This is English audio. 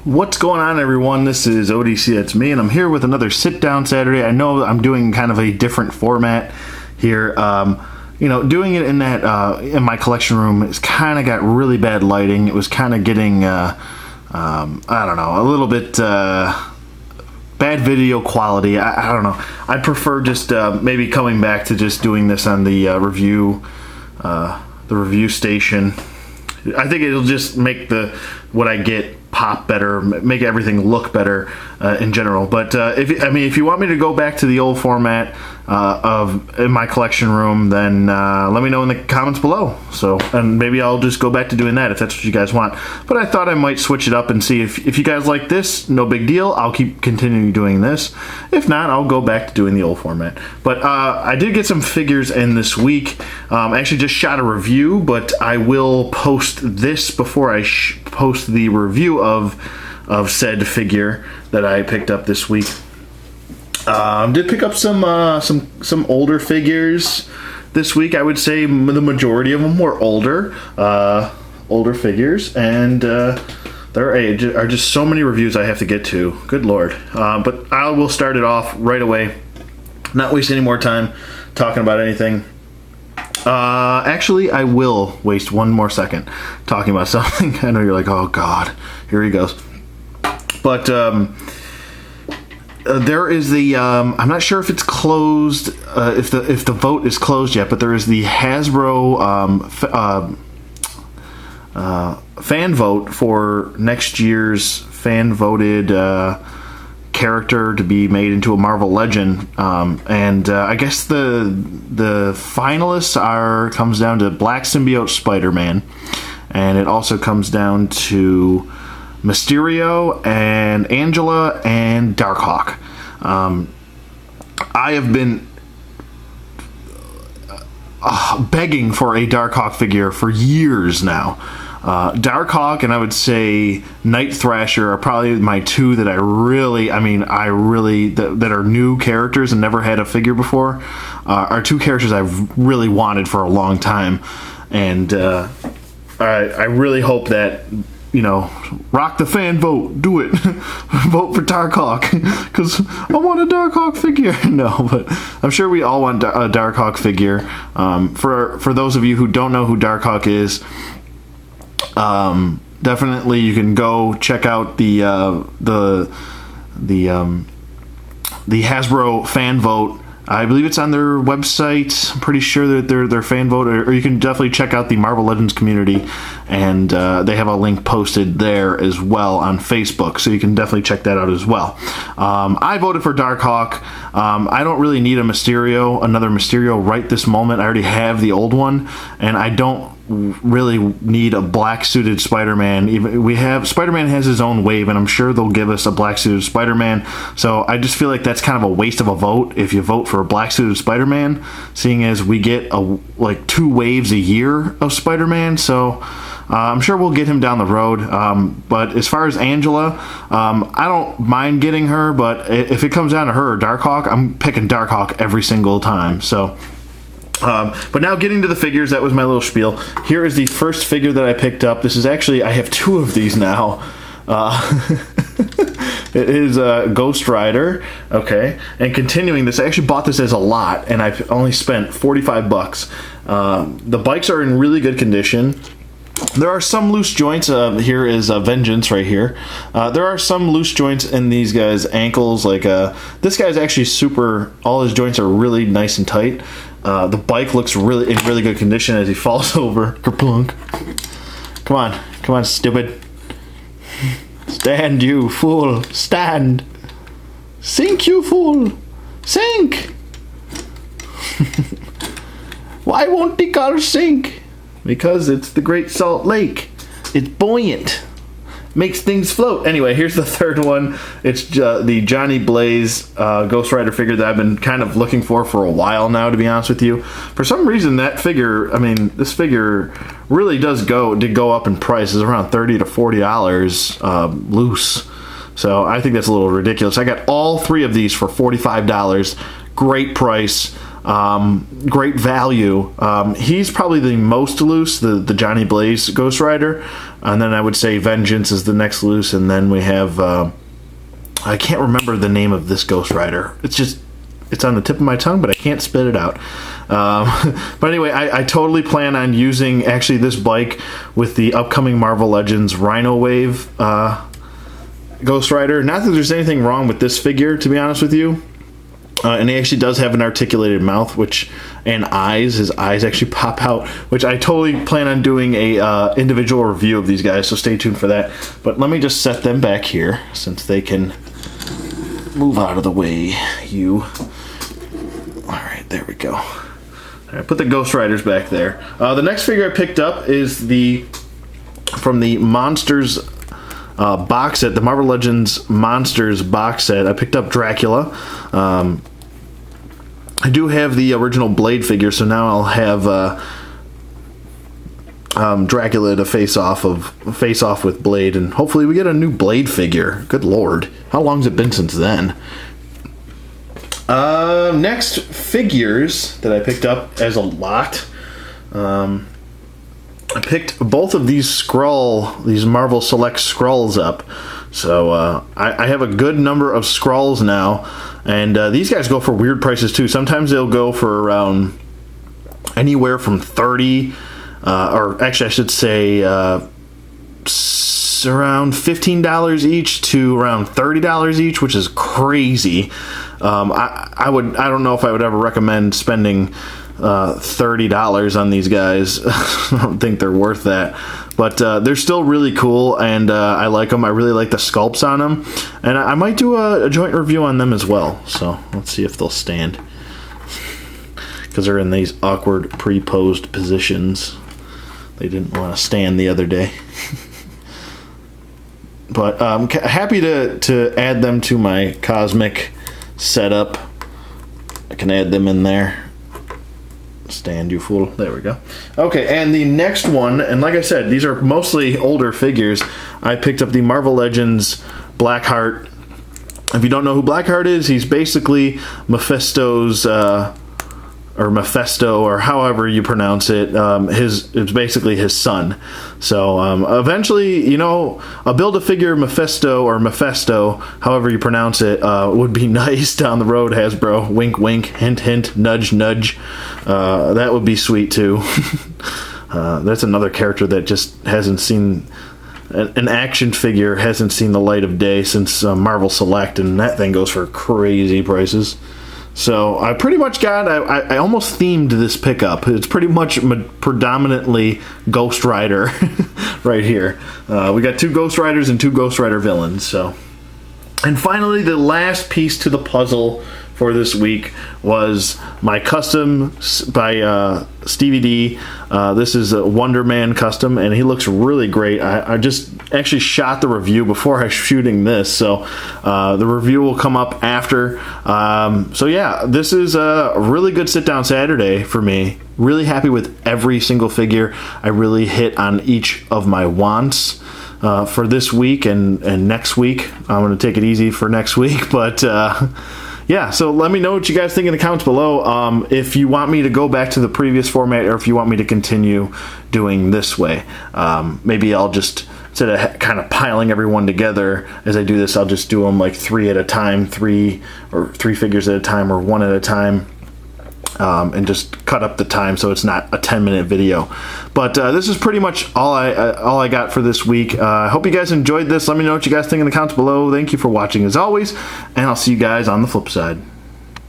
What's going on, everyone? This is ODC, that's me, and I'm here with another Sit-Down Saturday. I know I'm doing kind of a different format here. Doing it in that in my collection room, it's kind of got really bad lighting. It was kind of getting, I don't know, a little bit bad video quality. I don't know. I prefer just maybe coming back to just doing this on the review station. I think it'll just make what I get pop better, make everything look better in general. But if you want me to go back to the old format in my collection room, then let me know in the comments below. And maybe I'll just go back to doing that if that's what you guys want. But I thought I might switch it up and see if you guys like this. No big deal. I'll keep continuing doing this. If not, I'll go back to doing the old format. But I did get some figures in this week. I actually just shot a review, but I will post this before I post the review of said figure that I picked up this week. Did pick up some older figures this week. I would say the majority of them were older figures, and there are just so many reviews I have to get to. Good lord! But I will start it off right away. Not waste any more time talking about anything. Actually, I will waste one more second talking about something. I know you're like, oh god, here he goes. But there is the I'm not sure if it's closed, if the vote is closed yet, but there is the Hasbro fan vote for next year's fan voted character to be made into a Marvel Legend, and I guess the finalists comes down to Black Symbiote Spider-Man, and it also comes down to Mysterio and Angela and Darkhawk. I have been begging for a Darkhawk figure for years now. Darkhawk and I would say Night Thrasher are probably my two that that are new characters and never had a figure before. Are two characters I've really wanted for a long time, and I really hope that, rock the fan vote, do it. Vote for Darkhawk, because I want a Darkhawk figure. No, but I'm sure we all want a Darkhawk figure. For those of you who don't know who Darkhawk is, definitely you can go check out the Hasbro fan vote. I believe it's on their website. I'm pretty sure that their fan vote, or you can definitely check out the Marvel Legends community, and they have a link posted there as well on Facebook, so you can definitely check that out as well. I voted for Darkhawk. I don't really need another Mysterio right this moment. I already have the old one, and I don't really need a black suited Spider-Man. Spider-Man has his own wave, and I'm sure they'll give us a black suited Spider-Man, so I just feel like that's kind of a waste of a vote if you vote for a black suited Spider-Man, seeing as we get like 2 waves a year of Spider-Man. So I'm sure we'll get him down the road. But as far as Angela, I don't mind getting her, but if it comes down to her or Darkhawk, I'm picking Darkhawk every single time. So but now getting to the figures, that was my little spiel. Here is the first figure that I picked up. This is actually, I have 2 of these now. It is Ghost Rider. Okay, and continuing this, I actually bought this as a lot, and I've only spent $45. The bikes are in really good condition. There are some loose joints. Here is Vengeance right here. There are some loose joints in these guys' ankles. Like this guy's actually all his joints are really nice and tight. The bike looks in really good condition as he falls over. Kerplunk. Come on, stupid. Stand, you fool. Stand. Sink, you fool. Sink. Why won't the car sink? Because it's the Great Salt Lake. It's buoyant. Makes things float. Anyway, here's the third one. It's the Johnny Blaze Ghost Rider figure that I've been kind of looking for a while now, to be honest with you. For some reason, this figure really did go up in price. It's around $30 to $40 loose. So I think that's a little ridiculous. I got all 3 of these for $45. Great price. Great value. He's probably the most loose, the Johnny Blaze Ghost Rider. And then I would say Vengeance is the next loose, and then we have I can't remember the name of this Ghost Rider. It's on the tip of my tongue, but I can't spit it out. But anyway, I totally plan on using actually this bike with the upcoming Marvel Legends Rhino Wave Ghost Rider. Not that there's anything wrong with this figure, to be honest with you. And he actually does have an articulated mouth, and eyes. His eyes actually pop out, which I totally plan on doing a individual review of these guys, so stay tuned for that. But let me just set them back here, since they can move out of the way, Alright, there we go. Alright, put the Ghost Riders back there. The next figure I picked up is from the Monsters box set, the Marvel Legends Monsters box set. I picked up Dracula. I do have the original Blade figure, so now I'll have Dracula to face off with Blade, and hopefully we get a new Blade figure. Good lord, how long's it been since then? Next figures that I picked up as a lot. I picked both of these Marvel Select Skrulls up. So I have a good number of Skrulls now, and these guys go for weird prices too. Sometimes they'll go for around anywhere from 30, or actually I should say around $15 each to around $30 each, which is crazy. I don't know if I would ever recommend spending $30 on these guys. I don't think they're worth that, but they're still really cool, and I like them. I really like the sculpts on them, and I might do a joint review on them as well. So let's see if they'll stand, because they're in these awkward pre-posed positions. They didn't want to stand the other day. But I'm happy to add them to my Cosmic setup. I can add them in there. Stand, you fool. There we go. Okay, and the next one, and like I said, these are mostly older figures. I picked up the Marvel Legends Blackheart. If you don't know who Blackheart is, he's basically Mephisto's, or Mephisto, or however you pronounce it. It's basically his son. So eventually, a Build-A-Figure Mephisto, or Mephisto, however you pronounce it, would be nice down the road, Hasbro. Wink, wink, hint, hint, nudge, nudge. That would be sweet too. That's another character that just hasn't seen an action figure, hasn't seen the light of day since Marvel Select, and that thing goes for crazy prices. So I pretty much got, I almost themed this pickup. It's pretty much predominantly Ghost Rider right here. We got 2 Ghost Riders and 2 Ghost Rider villains. So, and finally, the last piece to the puzzle for this week was my custom by Stevie D. This is a Wonder Man custom, and he looks really great. I just actually shot the review before I was shooting this, so the review will come up after. So yeah, this is a really good sit-down Saturday for me. Really happy with every single figure. I really hit on each of my wants for this week and next week. I'm going to take it easy for next week, but yeah, so let me know what you guys think in the comments below. If you want me to go back to the previous format, or if you want me to continue doing this way. Maybe I'll just, instead of kind of piling everyone together as I do this, I'll just do them like 3 at a time, 3 figures at a time, or 1 at a time. And just cut up the time so it's not a 10-minute video. But this is pretty much all I got for this week. I hope you guys enjoyed this. Let me know what you guys think in the comments below. Thank you for watching as always, and I'll see you guys on the flip side.